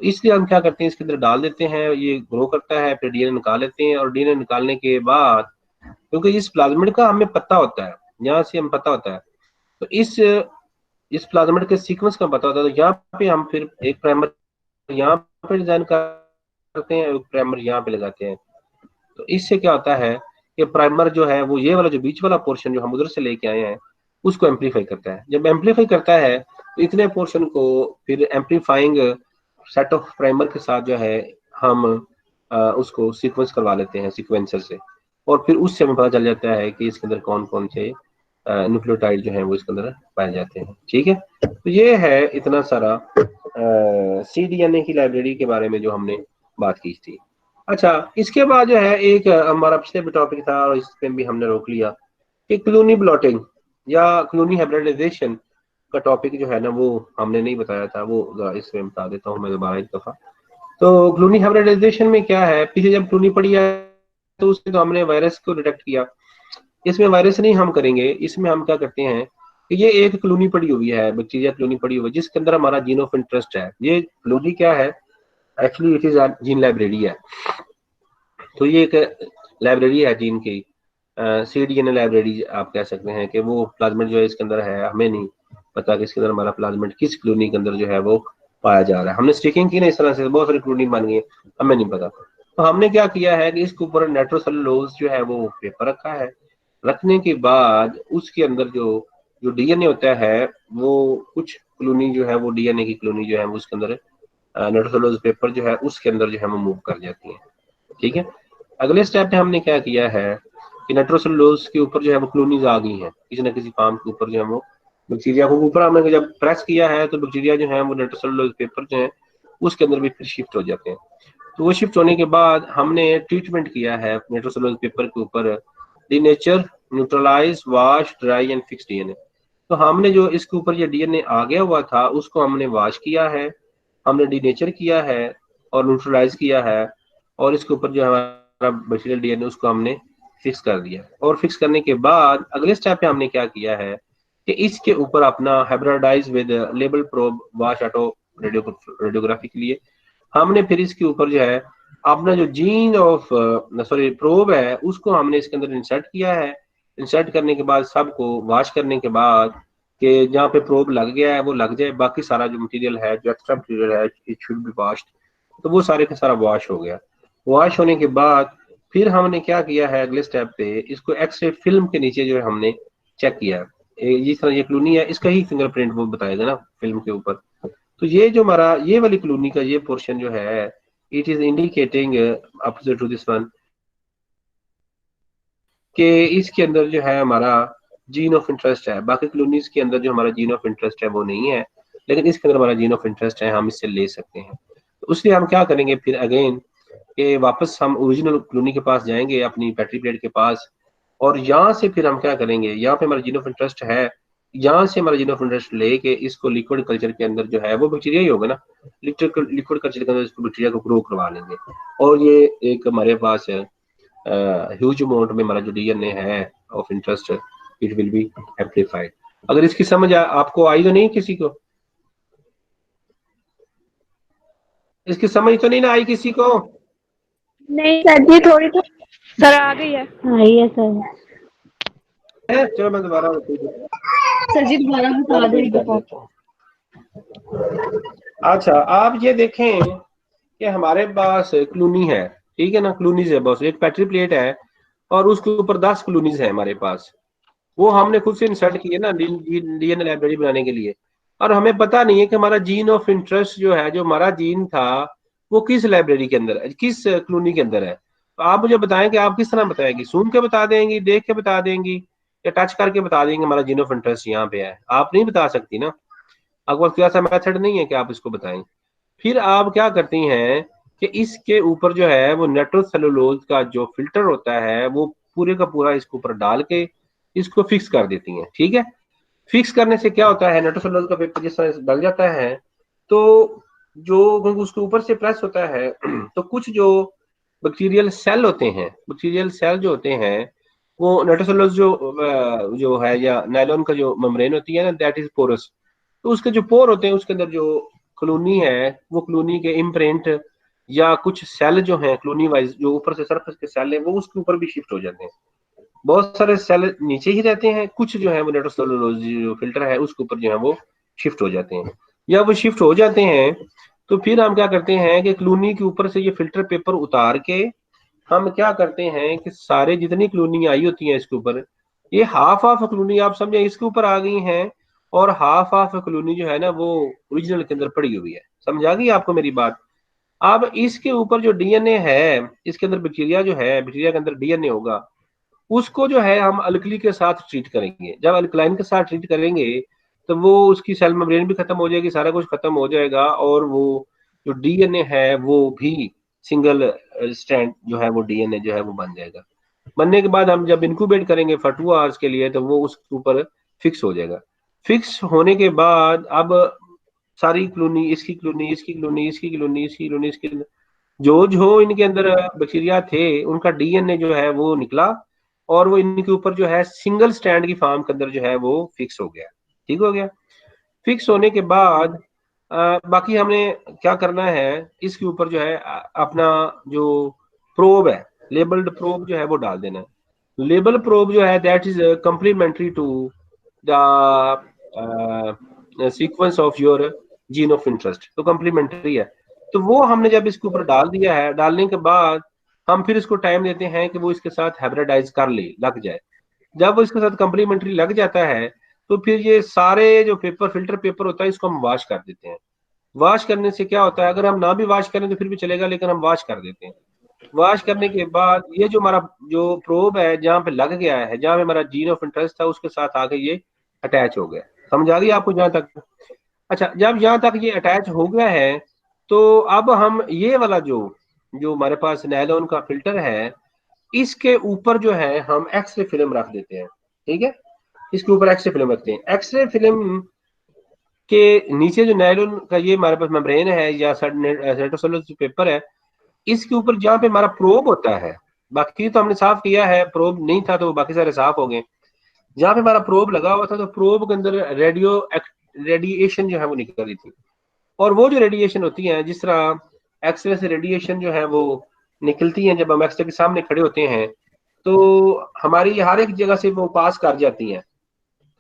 इसलिए हम क्या करते हैं इसके अंदर डाल देते हैं, ये ग्रो करता है, फिर डीएनए निकाल लेते हैं, और डीएनए निकालने के बाद क्योंकि इस प्लाज्मिड का हमें पता होता है, यहाँ से हमें पता होता है, तो इस प्लाज्मिड के सीक्वेंस का पता होता है, तो यहाँ पे हम फिर एक प्राइमर यहाँ पे डिजाइन करते हैं, एक प्राइमर यहाँ पे लगाते हैं। तो इससे क्या होता है कि प्राइमर जो है वो ये वाला जो बीच वाला पोर्शन जो हम उधर से लेके आए हैं उसको एम्पलीफाई करता है। जब एम्पलीफाई करता है तो इतने पोर्शन को फिर एम्पलीफाइंग सेट ऑफ प्राइमर के साथ जो है हम उसको सीक्वेंस करवा लेते हैं सीक्वेंसर से, और फिर उससे हमें पता चल जाता है कि इसके अंदर कौन कौन से न्यूक्लियोटाइड जो है वो इसके अंदर पाए जाते हैं। ठीक है, तो ये है इतना सारा सीडीएनए की लाइब्रेरी के बारे में जो हमने बात की थी। अच्छा, इसके बाद जो है एक हमारा पिछले टॉपिक था और इस पे भी हमने रोक लिया कि क्लूनी ब्लॉटिंग या क्लूनी हाइब्रिडाइजेशन का टॉपिक जो है ना वो हमने नहीं बताया था, वो इसमें बता देता हूँ मैं दोबारा एक दफा। तो क्लूनी हाइब्रिडाइजेशन में क्या है, पीछे जब क्लूनी पड़ी है तो उसमें तो हमने वायरस को डिटेक्ट किया, इसमें वायरस नहीं हम करेंगे, इसमें हम क्या करते हैं कि ये एक क्लूनी पड़ी हुई है, बैक्टीरिया क्लूनी पड़ी हुई है जिसके अंदर हमारा जीन ऑफ इंटरेस्ट है। ये क्लूनी क्या है, actually it is gene library है। तो ये एक लाइब्रेरी है जीन की, सीडीएनए लाइब्रेरी आप कह सकते हैं कि वो प्लाज्मिड जो है इसके अंदर है, हमें नहीं पता कि इसके अंदर हमारा प्लाज्मिड किस क्लोनी के अंदर जो है वो पाया जा रहा है। हमने स्टिकिंग की ना इस तरह से बहुत सारी क्लोनी बन गई, हमें नहीं पता। तो हमने क्या किया है कि इसके ऊपर नाइट्रोसेलुलोज जो है वो पेपर रखा है, रखने के बाद उसके अंदर जो जो डीएनए होता है वो कुछ क्लोनी जो है वो डीएनए की क्लोनी जो है वो उसके अंदर नाइट्रोसेलुलोज पेपर जो है उसके अंदर जो है वो मूव कर जाती है। ठीक है, अगले स्टेप में हमने क्या किया है कि नाइट्रोसेलुलोज के ऊपर जो है वो क्लोनीज आ गई हैं, किसी न किसी फॉर्म के ऊपर जो है वो बैक्टीरिया को ऊपर हमने जब प्रेस किया है तो बैक्टीरिया जो है वो नाइट्रोसेलुलोज पेपर जो है उसके अंदर भी फिर शिफ्ट हो जाते हैं। तो वो शिफ्ट होने के बाद हमने ट्रीटमेंट किया है नाइट्रोसेलुलोज पेपर के ऊपर, denature, neutralize, wash, dry and fix DNA. तो हमने जो इसके ऊपर ये डीएनए आ गया हुआ था उसको हमने वॉश किया है, हमने डीनेचर किया है और न्यूट्रलाइज किया है, और इसके ऊपर जो हमारा बैक्टीरियल डीएनए उसको हमने फिक्स कर दिया। और फिक्स करने के बाद अगले स्टेप पे हमने क्या किया है कि इसके ऊपर अपना hybridize with label probe wash autoradiography के लिए हमने फिर इसके ऊपर जो है अपना जो जीन ऑफ प्रोब है उसको हमने इसके अंदर इंसर्ट किया है। इंसर्ट करने के बाद सबको वॉश करने के बाद कि जहाँ पे प्रोब लग गया है वो लग जाए, बाकी सारा जो मटेरियल है जो एक्स्ट्रा मटेरियल है इट शुड बी वॉश्ड। तो वो सारे का सारा वॉश हो गया। वॉश होने के बाद फिर हमने क्या किया है अगले स्टेप पे इसको एक्सरे फिल्म के नीचे जो है हमने चेक किया है। जिस तरह ये क्लूनी है इसका ही फिंगरप्रिंट वो बताएगा ना फिल्म के ऊपर। तो ये जो हमारा ये वाली क्लूनी का ये पोर्शन जो है it is indicating opposite to this one कि इसके अंदर जो है हमारा जीन ऑफ इंटरेस्ट है। बाकी कॉलोनीज के अंदर जो हमारा जीन ऑफ इंटरेस्ट है वो नहीं है, लेकिन इसके अंदर हमारा जीन ऑफ इंटरेस्ट है, हम इससे ले सकते हैं। तो उसलिए हम क्या करेंगे फिर अगेन कि वापस हम ओरिजिनल कॉलोनी के पास जाएंगे, अपनी बैटरी प्लेट के पास, और यहाँ से फिर हम क्या करेंगे, यहाँ पे हमारा जीन ऑफ इंटरेस्ट है, यहाँ से हमारा जीन ऑफ इंटरेस्ट लेके इसको लिक्विड कल्चर के अंदर जो है वो बैक्टीरिया ही होगा ना, लिक्विड कल्चर के अंदर इसको बैक्टीरिया को ग्रो करवा लेंगे, और ये एक हमारे पास ह्यूज अमाउंट में हमारा जो डीएनए है of interest, it will be amplified. अगर इसकी समझ आपको आई तो नहीं, किसी को इसकी समझ तो नहीं ना आई किसी को? नहीं सर जी, थोड़ी तो सर आ गई है। आई है सर। चलो मैं दोबारा सर जी दोबारा बता दें। अच्छा, आप ये देखें कि हमारे पास कॉलोनी है, ठीक है ना, कॉलोनीज है बस, एक बैटरी प्लेट है और उसके ऊपर 10 कॉलोनीज है हमारे पास। वो हमने खुद से इंसर्ट किए ना डीएनए लाइब्रेरी बनाने के लिए, और हमें पता नहीं है कि हमारा जीन ऑफ इंटरेस्ट जो है, जो हमारा जीन था, वो किस लाइब्रेरी के अंदर है, किस कॉलोनी के अंदर है। तो आप मुझे बताएं कि आप किस तरह बताएंगी, सूंघ के बता देंगी, देख के बता देंगी, या टच करके बता देंगे हमारा जीन ऑफ इंटरेस्ट यहाँ पे है? आप नहीं बता सकती ना, आपके पास ऐसा मेथड नहीं है कि आप इसको बताएं। फिर आप क्या करती हैं कि इसके ऊपर जो है वो नाइट्रोसेलुलोज का जो फिल्टर होता है वो पूरे का पूरा इसके ऊपर डाल के इसको फिक्स कर देती हैं, ठीक है। फिक्स करने से क्या होता है, नाइट्रोसेलुलोज का पेपर जिस तरह डल जाता है, तो जो उसके ऊपर से प्रेस होता है तो कुछ जो बैक्टीरियल सेल होते हैं, बैक्टीरियल सेल जो होते हैं, वो नाइट्रोसेलुलोज जो है, या नायलॉन का जो मेम्ब्रेन होती है ना, दैट इज पोरस। तो उसके जो पोर होते हैं उसके अंदर जो कॉलोनी है, वो कॉलोनी के इम्प्रिंट या कुछ सेल जो हैं कॉलोनी वाइज, जो ऊपर से सरफेस के सेल है, वो उसके ऊपर भी शिफ्ट हो जाते हैं। बहुत सारे सेल नीचे ही रहते हैं, कुछ जो है वो नाइट्रोसेलुलोज जो फिल्टर है उसके ऊपर जो है वो शिफ्ट हो जाते हैं। या वो शिफ्ट हो जाते हैं तो फिर हम क्या करते हैं कि कॉलोनी के ऊपर से ये फिल्टर पेपर उतार के हम क्या करते हैं कि सारे जितनी कॉलोनी आई होती हैं इसके ऊपर, ये हाफ हाफ कॉलोनी आप समझे इसके ऊपर आ गई हैं, और हाफ हाफ कॉलोनी जो है ना वो ओरिजिनल के अंदर पड़ी हुई है। समझ आ गई आपको मेरी बात? अब इसके ऊपर जो डीएनए है, इसके अंदर बैक्टीरिया जो है, बैक्टीरिया के अंदर डीएनए होगा, उसको जो है हम अल्कली के साथ ट्रीट करेंगे। जब अल्कलाइन के साथ ट्रीट करेंगे तो वो उसकी सेल मेम्ब्रेन भी खत्म हो जाएगी, सारा कुछ खत्म हो जाएगा, और वो जो डीएनए है वो भी सिंगल स्ट्रैंड जो है वो डीएनए जो है वो बन जाएगा। बनने के बाद हम जब इंक्यूबेट करेंगे फॉर 2 आवर्स के लिए, तो वो उसके ऊपर फिक्स हो जाएगा। फिक्स होने के बाद अब सारी कॉलोनी, इसकी कॉलोनी, इसकी कॉलोनी, इसकी कॉलोनी, इसकी कॉलोनी, इसकी, जो जो इनके अंदर बैक्टीरिया थे उनका डीएनए जो है वो निकला, और वो इनके ऊपर जो है सिंगल स्टैंड की फॉर्म के अंदर जो है वो फिक्स हो गया। ठीक हो गया। फिक्स होने के बाद बाकी हमने क्या करना है, इसके ऊपर जो है अपना जो प्रोब है, लेबल्ड प्रोब जो है वो डाल देना है। लेबल प्रोब जो है that is complementary to the sequence of your gene of interest, तो कंप्लीमेंट्री है। तो वो हमने जब इसके ऊपर डाल दिया है, डालने के बाद हम फिर इसको टाइम देते हैं कि वो इसके साथ हाइब्रिडाइज कर ले, लग जाए। जब वो इसके साथ कंप्लीमेंट्री लग जाता है तो फिर ये सारे जो पेपर, फिल्टर पेपर होता है, इसको हम वॉश कर देते हैं। वॉश करने से क्या होता है, अगर हम ना भी वॉश करें तो फिर भी चलेगा, लेकिन हम वॉश कर देते हैं। वॉश करने के बाद ये जो हमारा जो प्रोब है जहाँ पे लग गया है, जहाँ पे हमारा जीन ऑफ इंटरेस्ट था, उसके साथ आके ये अटैच हो गया। समझ आ गई आपको जहाँ तक? अच्छा, जब यहाँ तक ये अटैच हो गया है तो अब हम ये वाला जो जो हमारे पास नायलॉन का फिल्टर है, इसके ऊपर जो है हम एक्सरे फिल्म रख देते हैं। ठीक है, इसके ऊपर एक्सरे फिल्म रखते हैं। एक्सरे फिल्म के नीचे जो नायलॉन का ये हमारे पास मेम्ब्रेन है या साइटोसेलुलोज पेपर है, इसके ऊपर जहाँ पे हमारा प्रोब होता है, बाकी तो हमने साफ किया है, प्रोब नहीं था तो बाकी सारे साफ हो गए। जहाँ पे हमारा प्रोब लगा हुआ था तो प्रोब के अंदर रेडिएशन जो है वो निकल रही थी, और वो जो रेडिएशन होती है, जिस तरह एक्सरे से रेडिएशन जो है वो निकलती है, जब हम एक्सरे के सामने खड़े होते हैं तो हमारी हर एक जगह से वो पास कर जाती हैं,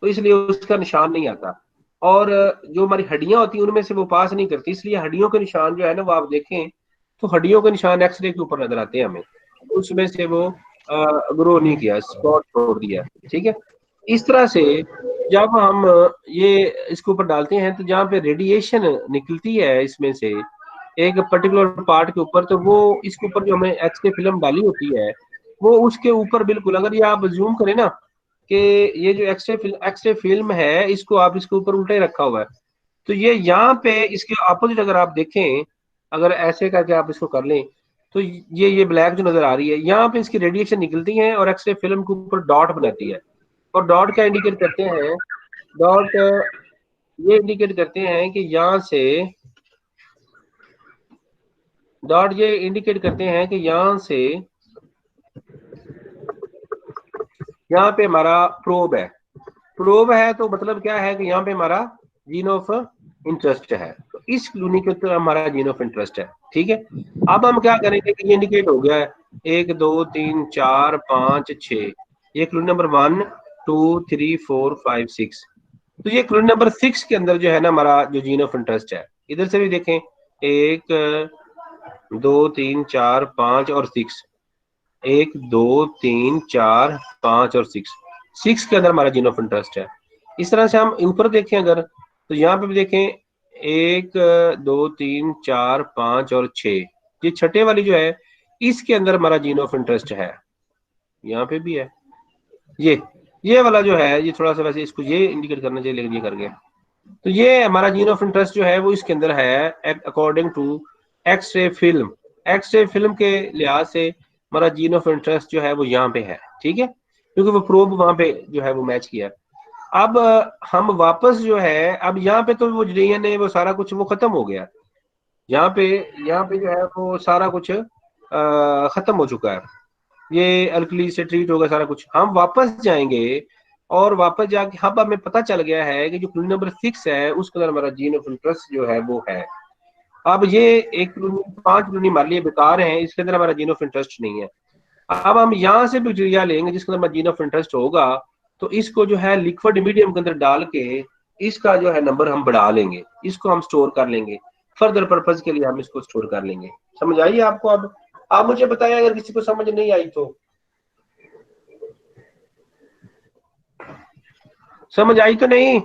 तो इसलिए उसका निशान नहीं आता। और जो हमारी हड्डियां होती हैं उनमें से वो पास नहीं करती, इसलिए हड्डियों के निशान जो है ना वो आप देखें तो हड्डियों के निशान एक्सरे के ऊपर नजर आते हैं हमें, उसमें से वो ग्रो नहीं किया, स्पॉट छोड़ दिया। ठीक है, इस तरह से जब हम ये इसके ऊपर डालते हैं तो जहाँ पे रेडिएशन निकलती है इसमें से एक पर्टिकुलर पार्ट के ऊपर, तो वो इसके ऊपर जो हमें एक्सरे फिल्म डाली होती है वो उसके ऊपर बिल्कुल, अगर ये आप जूम करें ना कि ये जो एक्सरे फिल्म है इसको आप इसके ऊपर उल्टे रखा हुआ है, तो ये यहाँ पे इसके अपोजिट अगर आप देखें, अगर ऐसे करके आप इसको कर लें तो ये ब्लैक जो नजर आ रही है यहाँ पे इसकी रेडिएशन निकलती है और एक्सरे फिल्म के ऊपर डॉट बनाती है। और डॉट क्या इंडिकेट करते हैं, डॉट ये इंडिकेट करते हैं कि यहाँ से, डॉट ये इंडिकेट करते हैं कि यहाँ पे हमारा प्रोब है। प्रोब है तो मतलब क्या है कि यहाँ पे हमारा जीन ऑफ इंटरेस्ट है, तो इस क्लूनी के ऊपर हमारा जीन ऑफ इंटरेस्ट है। ठीक है, अब हम क्या करेंगे कि ये इंडिकेट हो गया है 1 2 3 4 5 6, ये क्लूनी नंबर 1 2 3 4 5 6। तो ये क्लूनी नंबर 6 के अंदर जो है ना हमारा जो जीन ऑफ इंटरेस्ट है, इधर से भी देखें 1 2 3 4 5 और 6, 1 2 3 4 5 और 6 के अंदर हमारा जीन ऑफ इंटरेस्ट है। इस तरह से हम ऊपर देखें अगर, तो यहाँ पे भी देखें 1 2 3 4 5 और 6, ये छठे वाली जो है इसके अंदर हमारा जीन ऑफ इंटरेस्ट है। यहाँ पे भी है ये वाला जो है, ये थोड़ा सा वैसे इसको ये इंडिकेट करना चाहिए लेकिन ये कर गया। तो ये हमारा जीन ऑफ इंटरेस्ट जो है वो इसके अंदर है according to X-ray film. X-ray film के लिहाज से हमारा जीन ऑफ इंटरेस्ट जो है वो यहाँ पे है। ठीक है, क्योंकि वो प्रोब वहां पे जो है वो मैच किया। अब हम वापस जो है, अब यहाँ पे तो वो डीएनए वो सारा कुछ वो खत्म हो गया, यहाँ पे जो है वो सारा कुछ खत्म हो चुका है, ये अल्कली से ट्रीट होगा सारा कुछ। हम वापस जाएंगे और वापस जाके अब हमें पता चल गया है कि जो क्लू नंबर 6 है उसके अंदर हमारा जीन ऑफ इंटरेस्ट जो है वो है। अब ये एक क्लूनी 5 क्लूनी हमारे लिए बेकार है, इसके अंदर हमारा जीन ऑफ इंटरेस्ट नहीं है। अब हम यहाँ से बैक्टीरिया लेंगे जिसके अंदर हमारा जीन ऑफ इंटरेस्ट होगा, तो इसको जो है लिक्विड मीडियम के अंदर डाल के इसका जो है नंबर हम बढ़ा लेंगे, इसको हम स्टोर कर लेंगे, फर्दर पर्पज के लिए हम इसको स्टोर कर लेंगे। समझ आइए आपको? अब आप मुझे बताएं अगर किसी को समझ नहीं आई तो। समझ आई तो नहीं?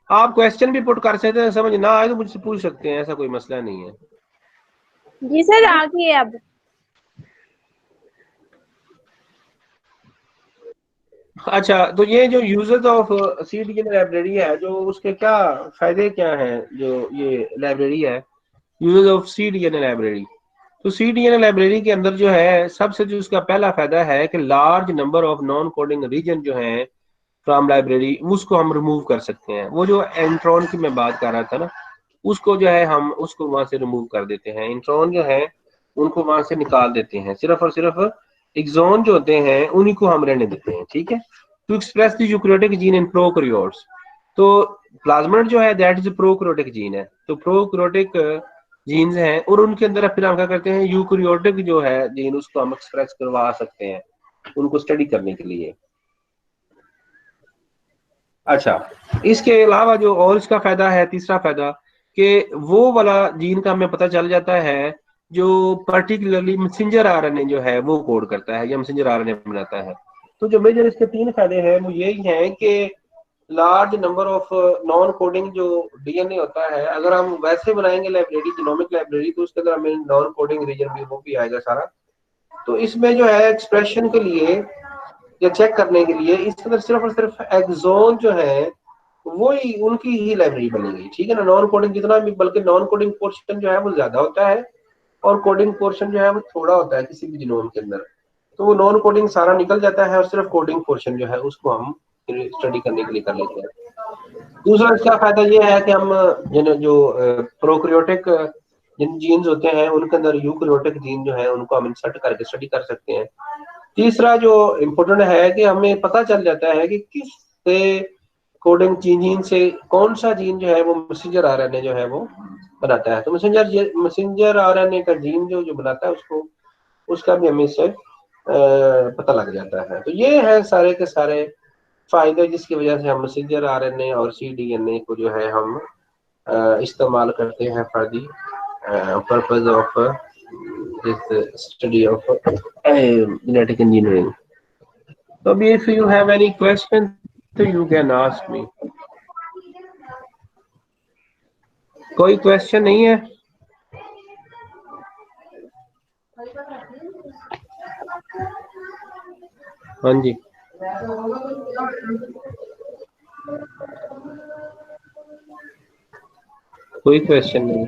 आप क्वेश्चन भी पुट कर सकते हैं, समझ ना आए तो मुझसे पूछ सकते हैं, ऐसा कोई मसला नहीं है। जी सर आ गई है अब। अच्छा, तो ये जो यूजर्स ऑफ सीडीएन लाइब्रेरी है, जो उसके क्या फायदे क्या हैं, जो ये लाइब्रेरी है यूजर्स ऑफ सीडीएन लाइब्रेरी। तो सीडीएन लाइब्रेरी के अंदर जो है सबसे जो उसका पहला फायदा है कि large number of non coding region जो है फ्रॉम लाइब्रेरी उसको हम रिमूव कर सकते हैं। वो जो एंट्रॉन की मैं बात कर रहा था ना, उसको जो है हम उसको वहां से रिमूव कर देते हैं, इंट्रॉन जो है उनको वहां से निकाल देते हैं, सिर्फ और सिर्फ एक्सॉन जो होते हैं उन्हीं को हम रहने देते हैं। ठीक है, to express the eukaryotic gene in prokaryotes. तो प्लाज्मिड जो है दैट इज प्रोकैरियोटिक जीन है, तो प्रोकैरियोटिक जीन्स हैं और उनके अंदर फिर हम क्या करते हैं यूकैरियोटिक जो है जीन उसको हम एक्सप्रेस करवा सकते हैं उनको स्टडी करने के लिए। अच्छा, इसके अलावा जो और इसका फायदा है, तीसरा फायदा, कि वो वाला जीन का हमें पता चल जाता है जो पर्टिकुलरली मैसेंजर आरएनए जो है वो कोड करता है या मैसेंजर आरएनए बनाता है। तो जो मेजर इसके 3 फायदे हैं वो यही हैं कि large number of non coding जो डीएनए होता है, अगर हम वैसे बनाएंगे लाइब्रेरी, जीनोमिक लाइब्रेरी, तो उसके अंदर हमें नॉन कोडिंग रीजन भी वो भी आएगा सारा। तो इसमें जो है एक्सप्रेशन के लिए या चेक करने के लिए इसके अंदर सिर्फ और सिर्फ एक्सोन जो है वो ही उनकी ही लाइब्रेरी बनेगी। ठीक है ना, नॉन कोडिंग जितना भी, बल्कि नॉन कोडिंग पोर्शन जो है वो ज्यादा होता है और कोडिंग पोर्शन जो है वो थोड़ा होता है किसी भी जीनोम के अंदर। तो वो नॉन कोडिंग सारा निकल जाता है और सिर्फ कोडिंग पोर्शन जो है उसको हम स्टडी करने के लिए कर लेते हैं। दूसरा इसका फायदा ये है कि हम जो प्रोकैरियोटिक जिन जीन्स होते हैं उनके अंदर यूकैरियोटिक जीन जो है उनको हम इंसर्ट करके स्टडी कर सकते हैं। तीसरा जो इम्पोर्टेंट है कि हमें पता चल जाता है कि किस से कोडिंग जीन से कौन सा जीन जो है वो मैसेंजर आरएनए जो है वो बनाता है। तो मैसेंजर आरएनए का जीन जो बनाता है उसको, उसका भी हमें इससे पता लग जाता है। तो ये है सारे के सारे फायदे जिसकी वजह से हम मैसेंजर आरएनए और सीडीएनए को जो है हम इस्तेमाल करते हैं for the purpose of this study of genetic engineering. So if you have any question, so you can ask me. कोई क्वेश्चन नहीं है? हाँ जी, कोई क्वेश्चन नहीं।